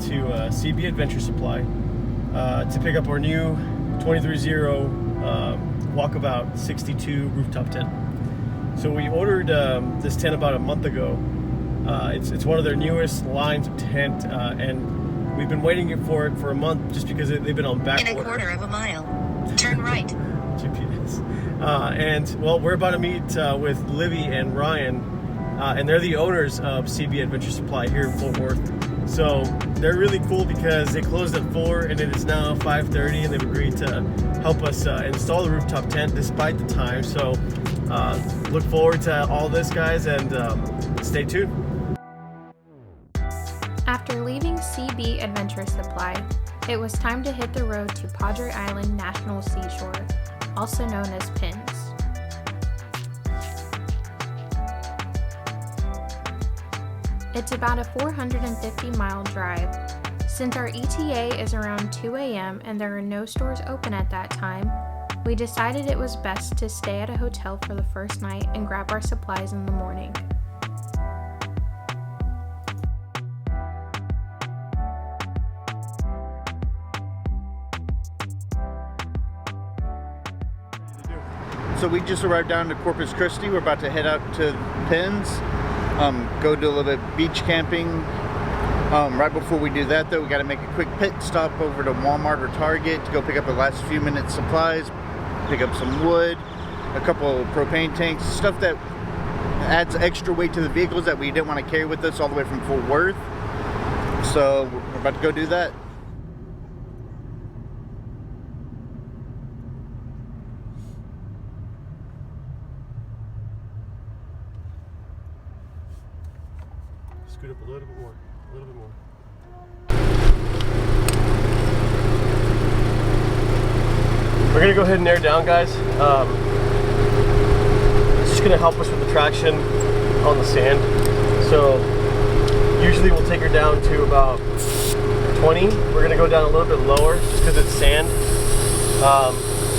to CB Adventure Supply to pick up our new 23-0 Walkabout 62 rooftop tent. So we ordered this tent about a month ago. It's one of their newest lines of tent, and we've been waiting for it for a month just because they've been on back order. In a quarter of a mile, turn right. GPS. And well, we're about to meet with Livy and Ryan, and they're the owners of CB Adventure Supply here in Fort Worth. So they're really cool because they closed at 4 and it is now 5:30, and they've agreed to help us install the rooftop tent despite the time. So look forward to all this, guys, and stay tuned. After leaving CB Adventure Supply, it was time to hit the road to Padre Island National Seashore, also known as PINS. It's about a 450-mile drive. Since our ETA is around 2 a.m. and there are no stores open at that time, we decided it was best to stay at a hotel for the first night and grab our supplies in the morning. So we just arrived down to Corpus Christi. We're about to head out to PINS, go do a little bit of beach camping. Right before we do that though, we got to make a quick pit stop over to Walmart or Target to go pick up the last few minutes supplies, pick up some wood, a couple of propane tanks, stuff that adds extra weight to the vehicles that we didn't want to carry with us all the way from Fort Worth. So we're about to go do that. Scoot up a little bit more, a little bit more. We're gonna go ahead and air down, guys. It's just gonna help us with the traction on the sand. So usually we'll take her down to about 20. We're gonna go down a little bit lower just because it's sand.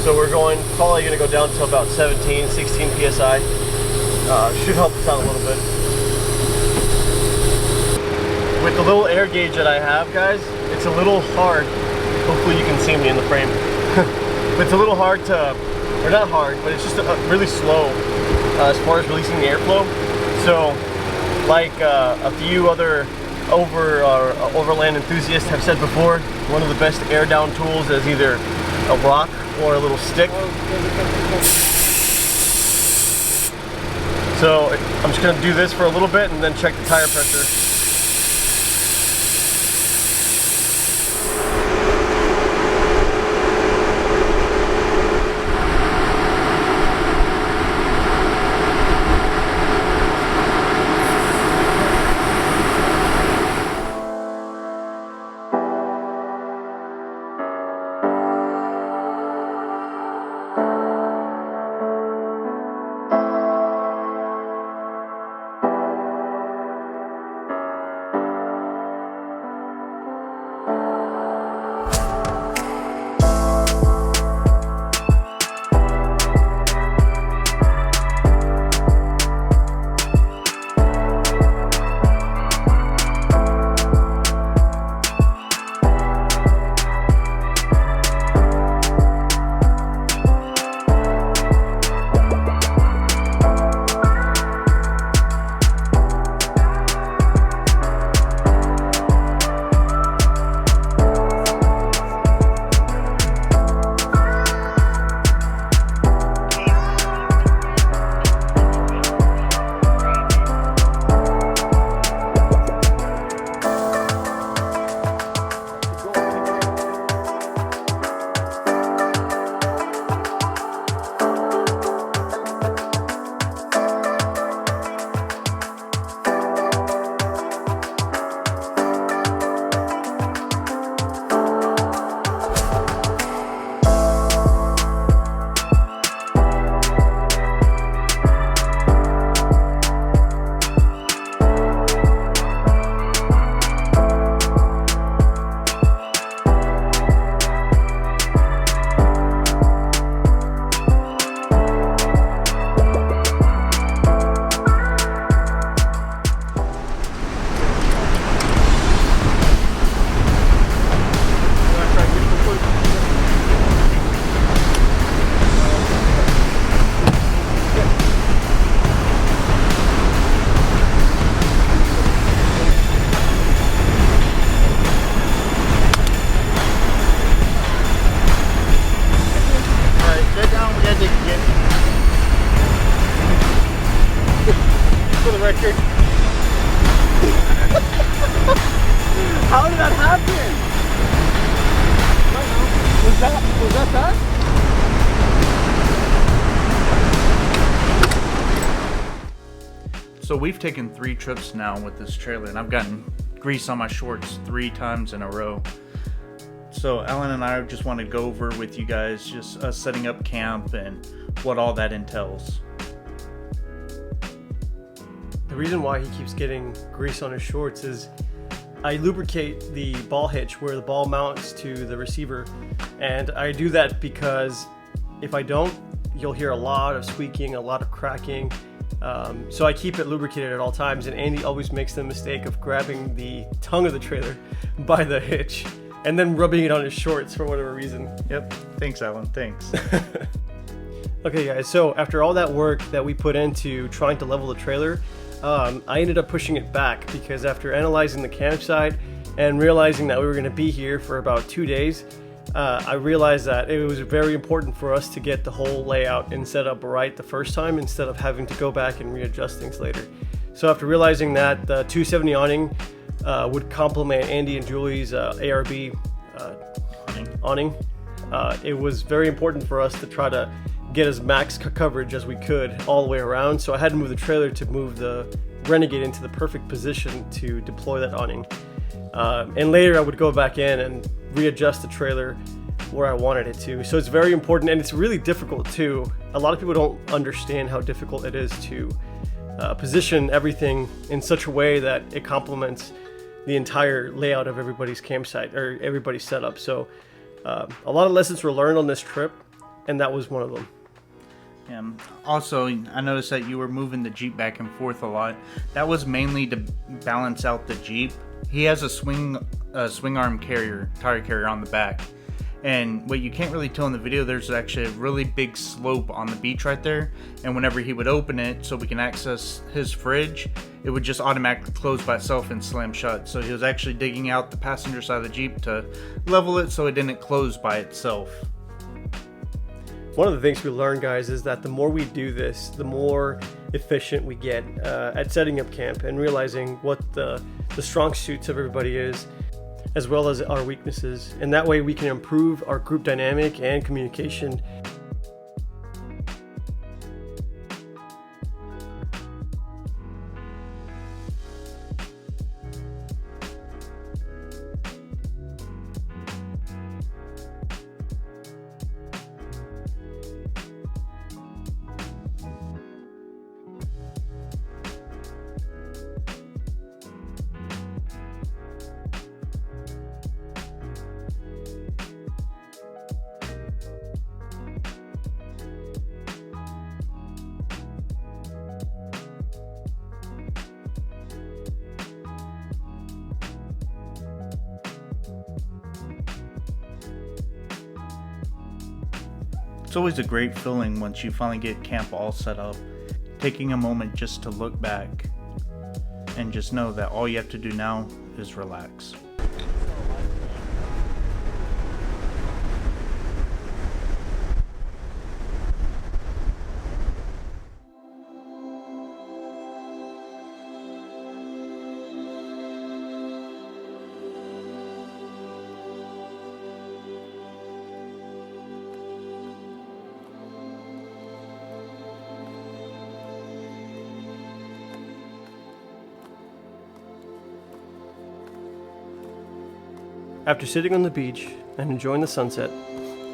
So we're probably gonna go down to about 17, 16 PSI. Should help us out a little bit. With the little air gauge that I have, guys, it's a little hard. Hopefully you can see me in the frame. But it's a little hard to, or not hard, but it's just really slow as far as releasing the airflow. So, like a few other overland enthusiasts have said before, one of the best air down tools is either a rock or a little stick. So I'm just gonna do this for a little bit and then check the tire pressure. for the record. How did that happen? Was that that? So we've taken 3 trips now with this trailer, and I've gotten grease on my shorts 3 times in a row. So Alan and I just want to go over with you guys just us setting up camp and what all that entails. The reason why he keeps getting grease on his shorts is I lubricate the ball hitch where the ball mounts to the receiver, and I do that because if I don't, you'll hear a lot of squeaking, a lot of cracking. So I keep it lubricated at all times, and Andy always makes the mistake of grabbing the tongue of the trailer by the hitch and then rubbing it on his shorts for whatever reason. Yep. Thanks, Alan. Thanks. Okay guys, so after all that work that we put into trying to level the trailer, I ended up pushing it back because after analyzing the campsite and realizing that we were going to be here for about 2 days, I realized that it was very important for us to get the whole layout and set up right the first time instead of having to go back and readjust things later. So after realizing that the 270 awning would complement Andy and Julie's ARB awning, it was very important for us to try to get as max coverage as we could all the way around. So I had to move the trailer to move the Renegade into the perfect position to deploy that awning. And later I would go back in and readjust the trailer where I wanted it to. So it's very important, and it's really difficult too. A lot of people don't understand how difficult it is to position everything in such a way that it complements the entire layout of everybody's campsite or everybody's setup. So a lot of lessons were learned on this trip, and that was one of them. Also, I noticed that you were moving the Jeep back and forth a lot. That was mainly to balance out the Jeep. He has a swing arm tire carrier on the back, and what you can't really tell in the video, there's actually a really big slope on the beach right there, and whenever he would open it so we can access his fridge, it would just automatically close by itself and slam shut. So he was actually digging out the passenger side of the Jeep to level it so it didn't close by itself. One of the things we learned, guys, is that the more we do this, the more efficient we get at setting up camp and realizing what the strong suits of everybody is, as well as our weaknesses. And that way we can improve our group dynamic and communication. It's always a great feeling once you finally get camp all set up, taking a moment just to look back and just know that all you have to do now is relax. After sitting on the beach and enjoying the sunset,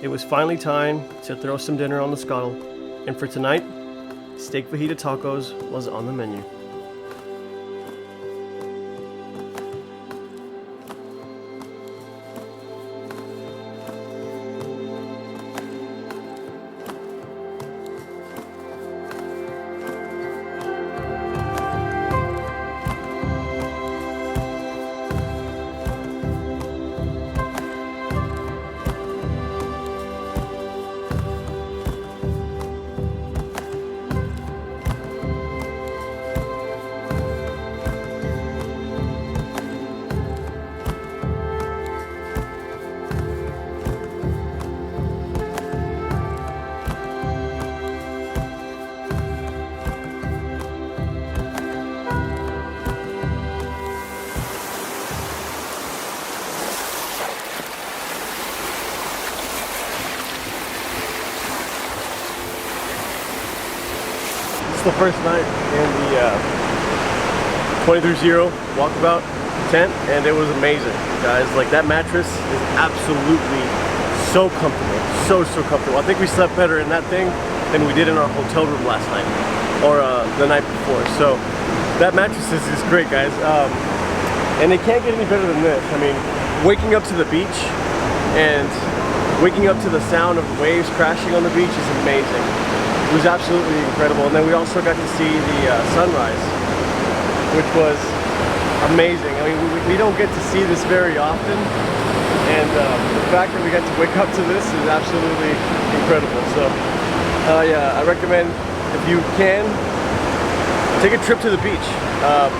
it was finally time to throw some dinner on the scuttle, and for tonight, steak fajita tacos was on the menu. the first night in the 23-0 walkabout tent, and it was amazing, guys. Like, that mattress is absolutely so comfortable, so comfortable. I think we slept better in that thing than we did in our hotel room last night, or the night before. So that mattress is great, guys. And it can't get any better than this. I mean, waking up to the beach and waking up to the sound of waves crashing on the beach is amazing. It was absolutely incredible. And then we also got to see the sunrise, which was amazing. I mean, we don't get to see this very often, and the fact that we got to wake up to this is absolutely incredible. So yeah, I recommend, if you can, take a trip to the beach.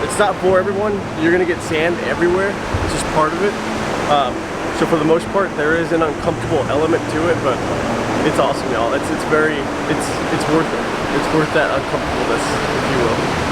It's not for everyone. You're gonna get sand everywhere. It's just part of it. So for the most part, there is an uncomfortable element to it, but it's awesome, y'all. It's worth it. It's worth that uncomfortableness, if you will.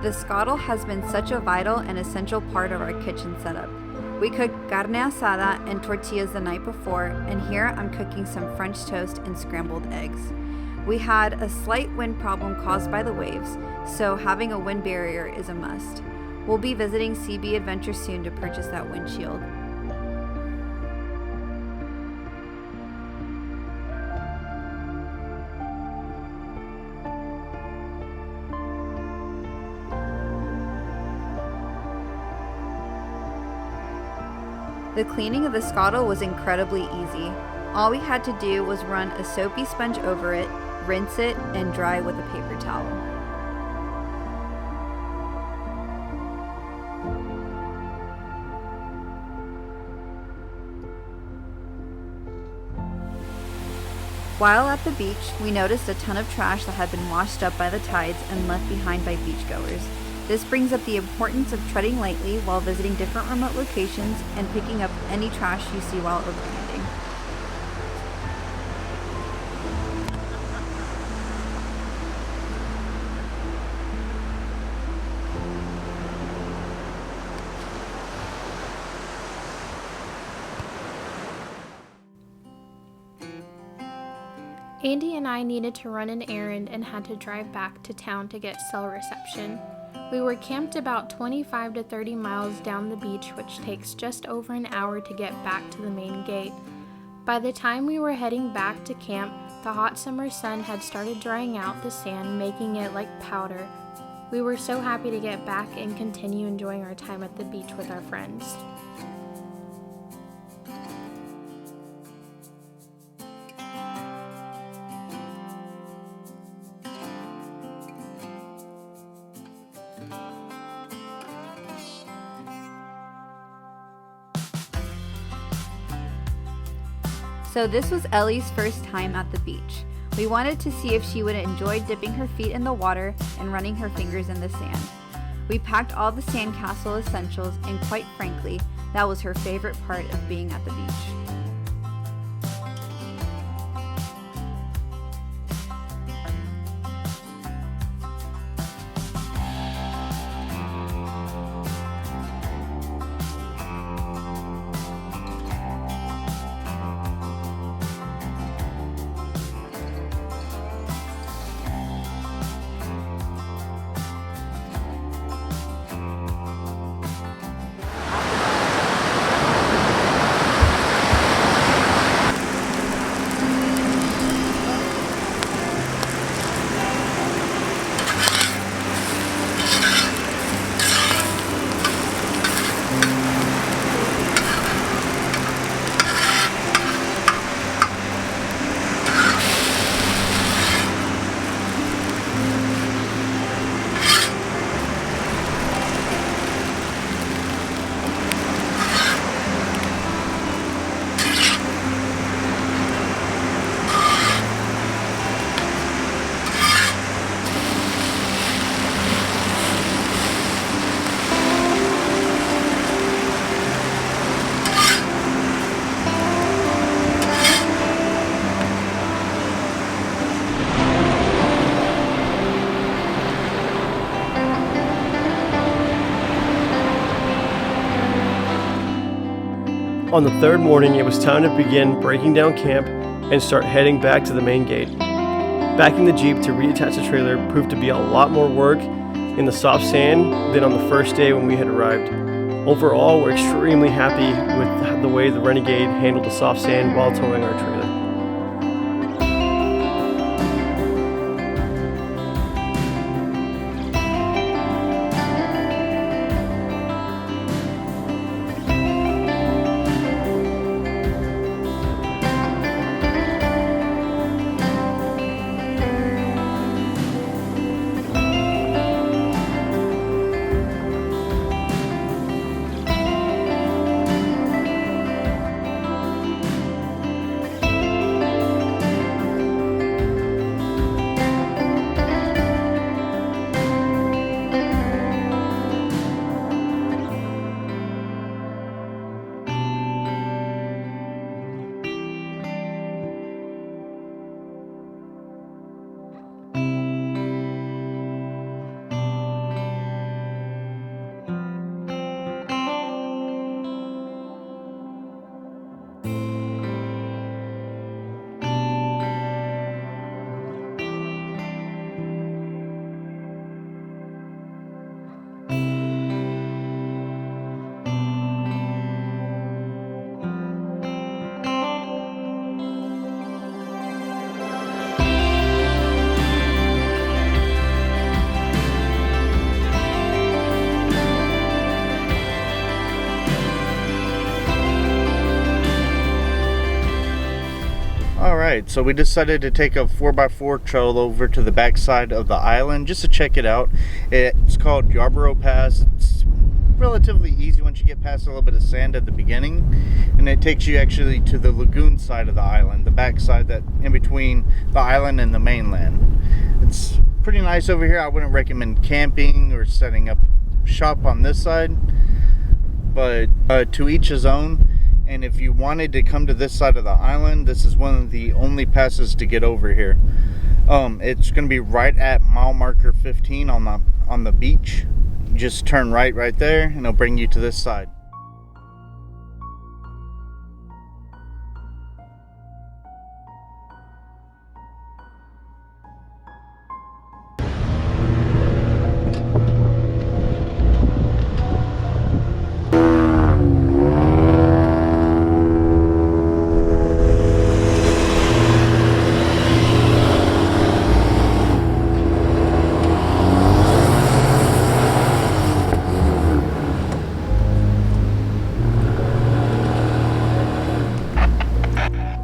The scuttle has been such a vital and essential part of our kitchen setup. We cooked carne asada and tortillas the night before, and here I'm cooking some French toast and scrambled eggs. We had a slight wind problem caused by the waves, so having a wind barrier is a must. We'll be visiting CB Adventure soon to purchase that windshield. The cleaning of the scuttle was incredibly easy. All we had to do was run a soapy sponge over it, rinse it, and dry with a paper towel. While at the beach, we noticed a ton of trash that had been washed up by the tides and left behind by beachgoers. This brings up the importance of treading lightly while visiting different remote locations and picking up any trash you see while overlanding. Andy and I needed to run an errand and had to drive back to town to get cell reception. We were camped about 25 to 30 miles down the beach, which takes just over an hour to get back to the main gate. By the time we were heading back to camp, the hot summer sun had started drying out the sand, making it like powder. We were so happy to get back and continue enjoying our time at the beach with our friends. So this was Ellie's first time at the beach. We wanted to see if she would enjoy dipping her feet in the water and running her fingers in the sand. We packed all the sandcastle essentials, and quite frankly, that was her favorite part of being at the beach. On the third morning, it was time to begin breaking down camp and start heading back to the main gate. Backing the Jeep to reattach the trailer proved to be a lot more work in the soft sand than on the first day when we had arrived. Overall, we're extremely happy with the way the Renegade handled the soft sand while towing our trailer. Alright, so we decided to take a 4x4 trail over to the backside of the island just to check it out. It's called Yarborough Pass. It's relatively easy once you get past a little bit of sand at the beginning, and it takes you actually to the lagoon side of the island, the backside that in between the island and the mainland. It's pretty nice over here. I wouldn't recommend camping or setting up shop on this side, but to each his own. And if you wanted to come to this side of the island, this is one of the only passes to get over here. It's going to be right at mile marker 15 on the beach. You just turn right there, and it'll bring you to this side.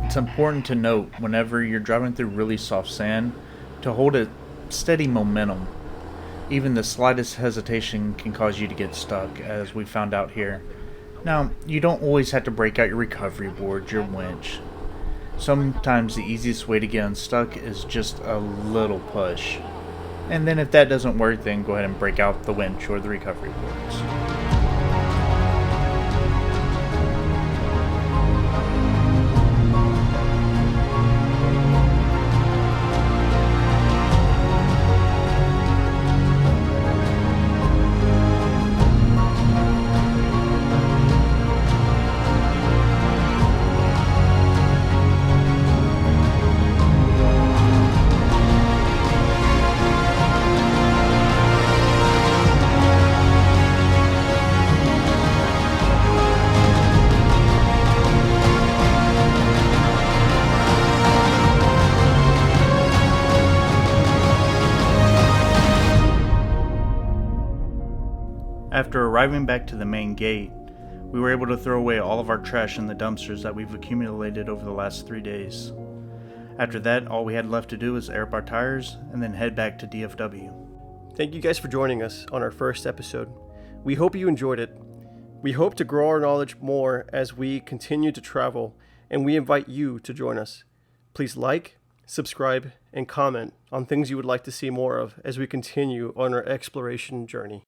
It's important to note whenever you're driving through really soft sand to hold a steady momentum. Even the slightest hesitation can cause you to get stuck, as we found out here. Now, you don't always have to break out your recovery board, your winch. Sometimes the easiest way to get unstuck is just a little push. And then if that doesn't work, then go ahead and break out the winch or the recovery boards. After arriving back to the main gate, we were able to throw away all of our trash in the dumpsters that we've accumulated over the last 3 days. After that, all we had left to do was air up our tires and then head back to DFW. Thank you guys for joining us on our first episode. We hope you enjoyed it. We hope to grow our knowledge more as we continue to travel, and we invite you to join us. Please like, subscribe, and comment on things you would like to see more of as we continue on our exploration journey.